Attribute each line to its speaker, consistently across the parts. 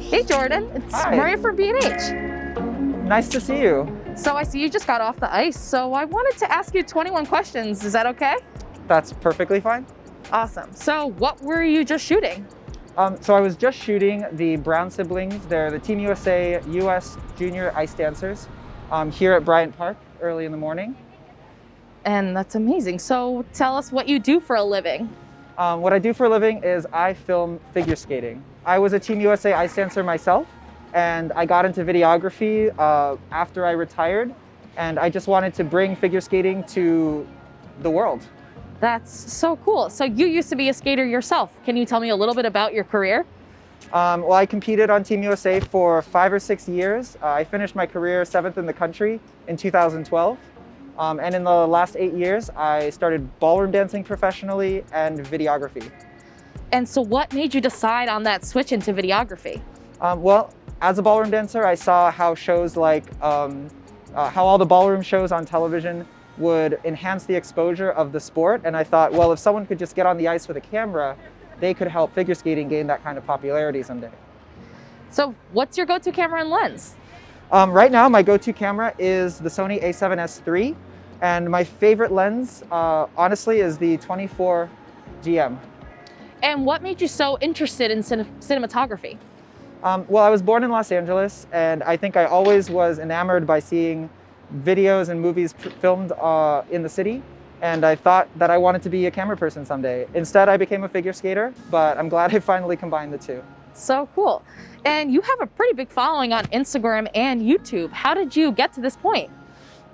Speaker 1: Hey Jordan, it's
Speaker 2: Hi,
Speaker 1: Maria from B&H.
Speaker 2: nice to see you.
Speaker 1: So I see you just got off the ice, so I wanted to ask you 21 questions. Is that okay?
Speaker 2: That's perfectly fine.
Speaker 1: Awesome. So what were you just shooting?
Speaker 2: So I was just shooting the Brown siblings. They're the Team USA US Junior Ice Dancers here at Bryant Park early in the morning.
Speaker 1: And that's amazing. So tell us what you do for a living.
Speaker 2: What I do for a living is I film figure skating. I was a Team USA ice dancer myself, and I got into videography after I retired, and I just wanted to bring figure skating to the world.
Speaker 1: That's so cool. So you used to be a skater yourself. Can you tell me a little bit about your career?
Speaker 2: Well, I competed on Team USA for 5 or 6 years. I finished my career 7th in the country in 2012. And in the last 8 years, I started ballroom dancing professionally and videography.
Speaker 1: And so what made you decide on that switch into videography?
Speaker 2: Well, as a ballroom dancer, I saw how shows like, how all the ballroom shows on television would enhance the exposure of the sport. And I thought, well, if someone could just get on the ice with a camera, they could help figure skating gain that kind of popularity someday.
Speaker 1: So what's your go-to camera and lens?
Speaker 2: Right now, my go-to camera is the Sony A7S III, and my favorite lens, honestly, is the 24 GM.
Speaker 1: And what made you so interested in cinematography?
Speaker 2: Well, I was born in Los Angeles, and I think I always was enamored by seeing videos and movies filmed in the city, and I thought that I wanted to be a camera person someday. Instead, I became a figure skater, but I'm glad I finally combined the two.
Speaker 1: So cool. And you have a pretty big following on Instagram and YouTube. How did you get to this point?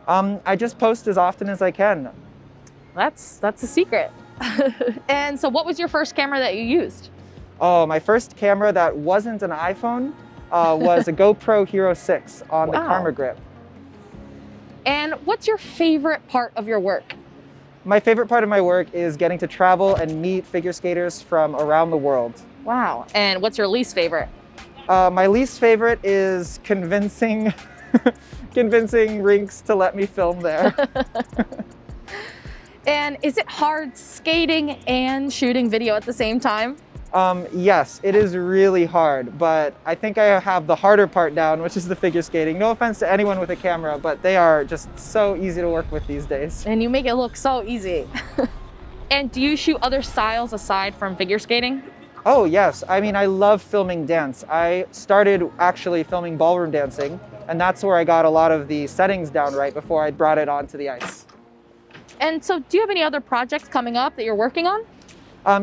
Speaker 2: I just post as often as I can.
Speaker 1: That's a secret. And so what was your first camera that you used?
Speaker 2: Oh, my first camera that wasn't an iPhone was a GoPro Hero 6 on the
Speaker 1: Wow.
Speaker 2: Karma grip.
Speaker 1: And what's your favorite part of your work?
Speaker 2: My favorite part of my work is getting to travel and meet figure skaters from around the world.
Speaker 1: Wow. And what's your least favorite?
Speaker 2: My least favorite is convincing rinks to let me film there.
Speaker 1: And is it hard skating and shooting video at the same time?
Speaker 2: Yes, it is really hard, but I think I have the harder part down, which is the figure skating. No offense to anyone with a camera, but they are just so easy to work with these days.
Speaker 1: And you make it look so easy. And do you shoot other styles aside from figure skating?
Speaker 2: Oh yes, I mean, I love filming dance. I started actually filming ballroom dancing, and that's where I got a lot of the settings down right before I brought it onto the ice.
Speaker 1: And so do you have any other projects coming up that you're working on?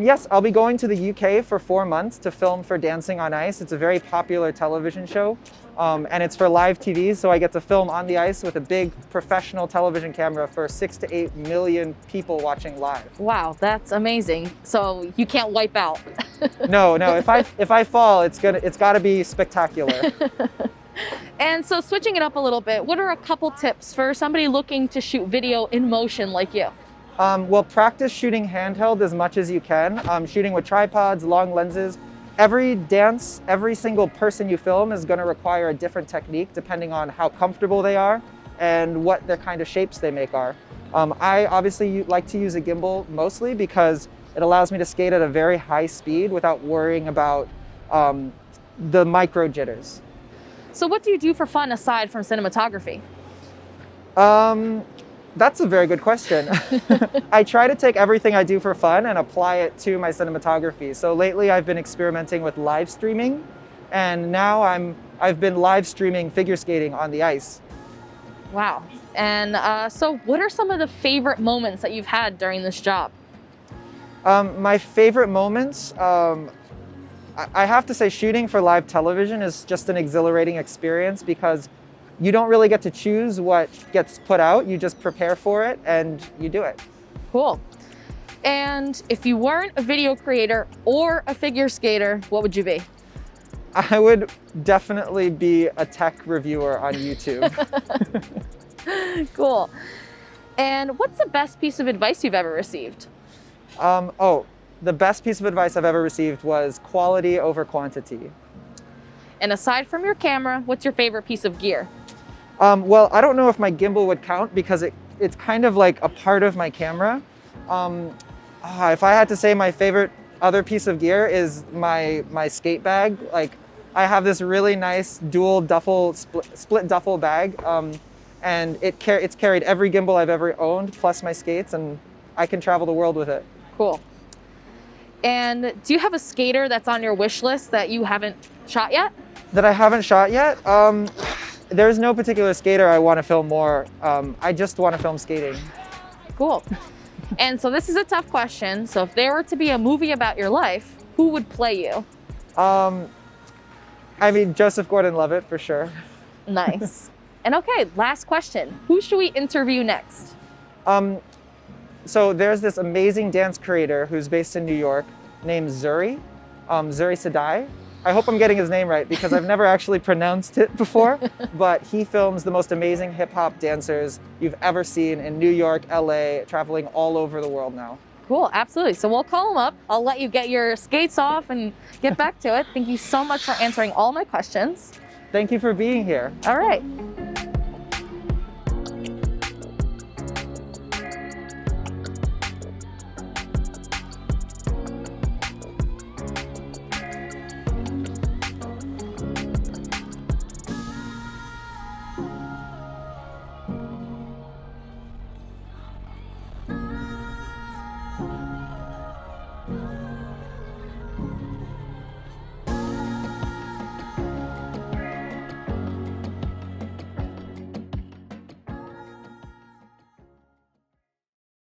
Speaker 2: Yes, I'll be going to the UK for 4 months to film for Dancing on Ice. It's a very popular television show, and it's for live TV, so I get to film on the ice with a big professional television camera for 6 to 8 million people watching live.
Speaker 1: Wow, that's amazing. So you can't wipe out.
Speaker 2: No, if I fall, it's got to be spectacular.
Speaker 1: And so switching it up a little bit, what are a couple tips for somebody looking to shoot video in motion like you?
Speaker 2: Well, practice shooting handheld as much as you can. Shooting with tripods, long lenses. Every dance, every single person you film is going to require a different technique depending on how comfortable they are and what the kind of shapes they make are. I obviously like to use a gimbal mostly because it allows me to skate at a very high speed without worrying about the micro jitters.
Speaker 1: So what do you do for fun aside from cinematography?
Speaker 2: That's a very good question. I try to take everything I do for fun and apply it to my cinematography. So lately I've been experimenting with live streaming, and now I've been live streaming figure skating on the ice.
Speaker 1: Wow. And so what are some of the favorite moments that you've had during this job?
Speaker 2: My favorite moments, I have to say shooting for live television is just an exhilarating experience because you don't really get to choose what gets put out. You just prepare for it and you do it.
Speaker 1: Cool. And if you weren't a video creator or a figure skater, what would you be?
Speaker 2: I would definitely be a tech reviewer on YouTube.
Speaker 1: Cool. And what's the best piece of advice you've ever received?
Speaker 2: The best piece of advice I've ever received was quality over quantity.
Speaker 1: And aside from your camera, what's your favorite piece of gear?
Speaker 2: Well, I don't know if my gimbal would count because it's kind of like a part of my camera. If I had to say my favorite other piece of gear is my skate bag. Like, I have this really nice dual duffel, split duffel bag, and it's carried every gimbal I've ever owned, plus my skates, and I can travel the world with it.
Speaker 1: Cool. And do you have a skater that's on your wish list that you haven't shot yet?
Speaker 2: That I haven't shot yet? There's no particular skater I want to film more. I just want to film skating.
Speaker 1: Cool. And so this is a tough question. So if there were to be a movie about your life, who would play you?
Speaker 2: I mean, Joseph Gordon-Levitt for sure.
Speaker 1: Nice. And okay, last question. Who should we interview next?
Speaker 2: So there's this amazing dance creator who's based in New York named Zuri Sadai. I hope I'm getting his name right because I've never actually pronounced it before, but he films the most amazing hip hop dancers you've ever seen in New York, LA, traveling all over the world now.
Speaker 1: Cool, absolutely. So we'll call him up. I'll let you get your skates off and get back to it. Thank you so much for answering all my questions.
Speaker 2: Thank you for being here.
Speaker 1: All right.